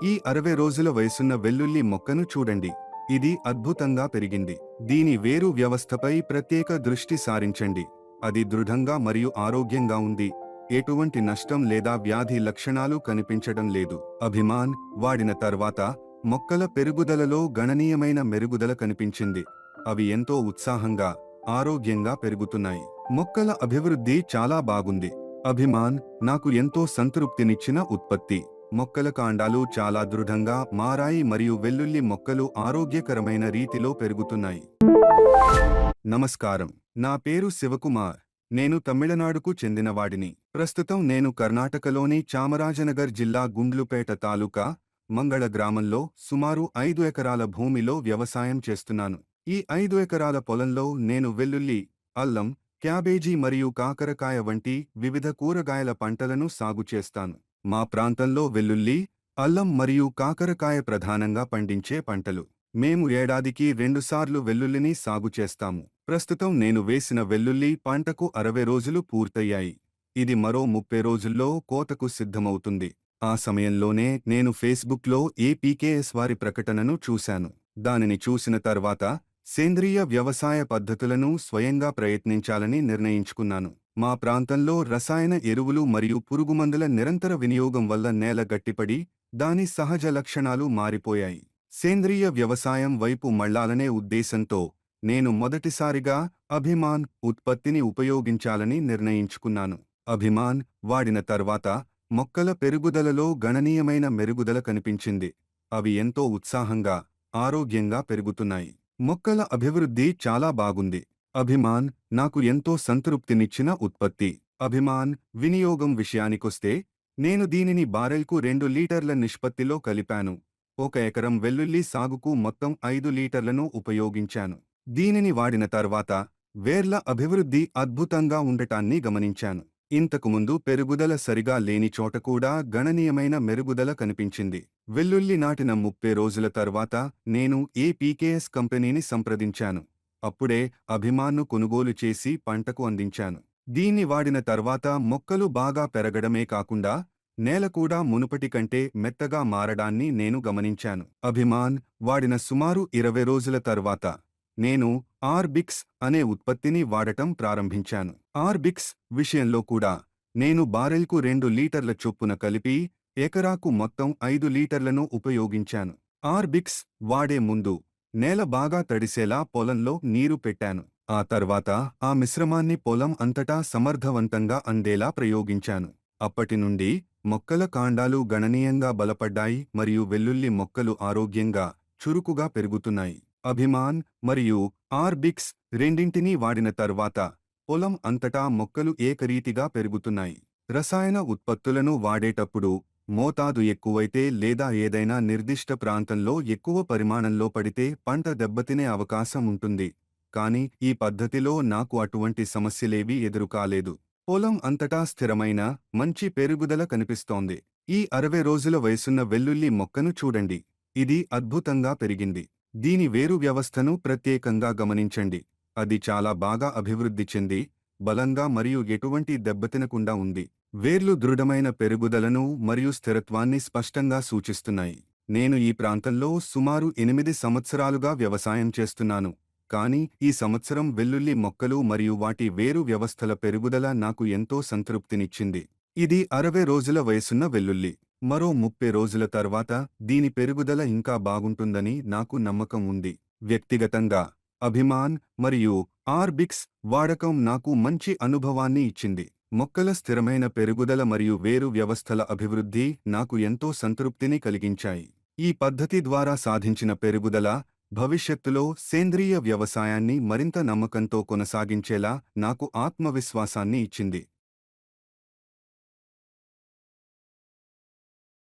ఈ 60 రోజుల వయసున్న వెల్లుల్లి మొక్కను చూడండి. ఇది అద్భుతంగా పెరిగింది. దీని వేరు వ్యవస్థపై ప్రత్యేక దృష్టి సారించండి. అది దృఢంగా మరియు ఆరోగ్యంగా ఉంది. ఎటువంటి నష్టం లేదా వ్యాధి లక్షణాలు కనిపించడం లేదు. అభిమాన్ వాడిన తర్వాత మొక్కల పెరుగుదలలో గణనీయమైన మెరుగుదల కనిపించింది. అవి ఎంతో ఉత్సాహంగా, ఆరోగ్యంగా పెరుగుతున్నాయి. మొక్కల అభివృద్ధి చాలా బాగుంది. అభిమాన్ నాకు ఎంతో సంతృప్తినిచ్చిన ఉత్పత్తి. మొక్కల కాండాలు చాలా దృఢంగా మారాయి మరియు వెల్లుల్లి మొక్కలు ఆరోగ్యకరమైన రీతిలో పెరుగుతున్నాయి. నమస్కారం, నా పేరు శివకుమార్. నేను తమిళనాడుకు చెందినవాడిని. ప్రస్తుతం నేను కర్ణాటకలోని చామరాజనగర్ జిల్లా గుండ్లుపేట తాలూకా మంగళ గ్రామంలో సుమారు 5 ఎకరాల భూమిలో వ్యవసాయం చేస్తున్నాను. ఈ 5 ఎకరాల పొలంలో నేను వెల్లుల్లి, అల్లం, క్యాబేజీ మరియు కాకరకాయ వంటి వివిధ కూరగాయల పంటలను సాగు చేస్తాను. మా ప్రాంతంలో వెల్లుల్లి, అల్లం మరియు కాకరకాయ ప్రధానంగా పండించే పంటలు. మేము ఏడాదికి 2 సార్లు వెల్లుల్లిని సాగు చేస్తాము. ప్రస్తుతం నేను వేసిన వెల్లుల్లి పంటకు 60 రోజులు పూర్తయ్యాయి. ఇది మరో 30 రోజుల్లో కోతకు సిద్ధమవుతుంది. ఆ సమయంలోనే నేను ఫేస్బుక్లో ఏపీకేఎస్ వారి ప్రకటనను చూశాను. దానిని చూసిన తర్వాత సేంద్రియ వ్యవసాయ పద్ధతులను స్వయంగా ప్రయత్నించాలని నిర్ణయించుకున్నాను. మా ప్రాంతంలో రసాయన ఎరువులు మరియు పురుగుమందుల నిరంతర వినియోగం వల్ల నేల గట్టిపడి దాని సహజ లక్షణాలు మారిపోయాయి. సేంద్రియ వ్యవసాయం వైపు మళ్లాలనే ఉద్దేశంతో నేను మొదటిసారిగా అభిమాన్ ఉత్పత్తిని ఉపయోగించాలని నిర్ణయించుకున్నాను. అభిమాన్ వాడిన తర్వాత మొక్కల పెరుగుదలలో గణనీయమైన మెరుగుదల కనిపించింది. అవి ఎంతో ఉత్సాహంగా, ఆరోగ్యంగా పెరుగుతున్నాయి. మొక్కల అభివృద్ధి చాలా బాగుంది. అభిమాన్ నాకు ఎంతో సంతృప్తినిచ్చిన ఉత్పత్తి. అభిమాన్ వినియోగం విషయానికొస్తే నేను దీనిని బారెల్కు 2 లీటర్ల నిష్పత్తిలో కలిపాను. 1 ఎకరం వెల్లుల్లి సాగుకు మొత్తం 5 లీటర్లను ఉపయోగించాను. దీనిని వాడిన తర్వాత వేర్ల అభివృద్ధి అద్భుతంగా ఉండటాన్ని గమనించాను. ఇంతకుముందు పెరుగుదల సరిగా లేని చోట కూడా గణనీయమైన మెరుగుదల కనిపించింది. వెల్లుల్లి నాటిన 30 రోజుల తర్వాత నేను ఏపీకేఎస్ కంపెనీని సంప్రదించాను. అప్పుడే అభిమాన్ను కొనుగోలు చేసి పంటకు అందించాను. దీన్ని వాడిన తర్వాత మొక్కలు బాగా పెరగడమే కాకుండా నేల కూడా మునుపటి కంటే మెత్తగా మారడాన్ని నేను గమనించాను. అభిమాన్ వాడిన సుమారు 20 రోజుల తర్వాత నేను ఆర్బిక్స్ అనే ఉత్పత్తిని వాడటం ప్రారంభించాను. ఆర్బిక్స్ విషయంలో కూడా నేను బారెల్కు 2 లీటర్ల చొప్పున కలిపి ఎకరాకు మొత్తం 5 లీటర్లను ఉపయోగించాను. ఆర్బిక్స్ వాడే ముందు నేల బాగా తడిసేలా పొలంలో నీరు పెట్టాను. ఆ తర్వాత ఆ మిశ్రమాన్ని పొలం అంతటా సమర్థవంతంగా అందేలా ప్రయోగించాను. అప్పటి నుండి మొక్కల కాండాలు గణనీయంగా బలపడ్డాయి మరియు వెల్లుల్లి మొక్కలు ఆరోగ్యంగా, చురుకుగా పెరుగుతున్నాయి. అభిమాన్ మరియు ఆర్బిక్స్ రెండింటినీ వాడిన తర్వాత పొలం అంతటా మొక్కలు ఏకరీతిగా పెరుగుతున్నాయి. రసాయన ఉత్పత్తులను వాడేటప్పుడు మోతాదు ఎక్కువైతే లేదా ఏదైనా నిర్దిష్ట ప్రాంతంలో ఎక్కువ పరిమాణంలో పడితే పంట దెబ్బతినే అవకాశం ఉంటుంది. కానీ ఈ పద్ధతిలో నాకు అటువంటి సమస్యలేవీ ఎదురుకాలేదు. పొలం అంతటా స్థిరమైన, మంచి పెరుగుదల కనిపిస్తోంది. ఈ 60 రోజుల వయసున్న వెల్లుల్లి మొక్కను చూడండి. ఇది అద్భుతంగా పెరిగింది. దీని వేరు వ్యవస్థను ప్రత్యేకంగా గమనించండి. అది చాలా బాగా అభివృద్ధి చెంది, బలంగా మరియు ఎటువంటి దెబ్బతినకుండా ఉంది. వేర్లు దృఢమైన పెరుగుదలను మరియు స్థిరత్వాన్ని స్పష్టంగా సూచిస్తున్నాయి. నేను ఈ ప్రాంతంలో సుమారు 8 సంవత్సరాలుగా వ్యవసాయం చేస్తున్నాను. కానీ ఈ సంవత్సరం వెల్లుల్లి మొక్కలు మరియు వాటి వేరు వ్యవస్థల పెరుగుదల నాకు ఎంతో సంతృప్తినిచ్చింది. ఇది 60 రోజుల వయసున్న వెల్లుల్లి. మరో 30 రోజుల తర్వాత దీని పెరుగుదల ఇంకా బాగుంటుందని నాకు నమ్మకం ఉంది. వ్యక్తిగతంగా అభిమాన్ మరియు ఆర్బిక్స్ వాడకం నాకు మంచి అనుభవాన్ని ఇచ్చింది. మొక్కల స్థిరమైన పెరుగుదల మరియు వేరు వ్యవస్థల అభివృద్ధి నాకు ఎంతో సంతృప్తిని కలిగించాయి. ఈ పద్ధతి ద్వారా సాధించిన పెరుగుదల భవిష్యత్తులో సేంద్రియ వ్యవసాయాన్ని మరింత నమ్మకంతో కొనసాగించేలా నాకు ఆత్మవిశ్వాసాన్ని ఇచ్చింది.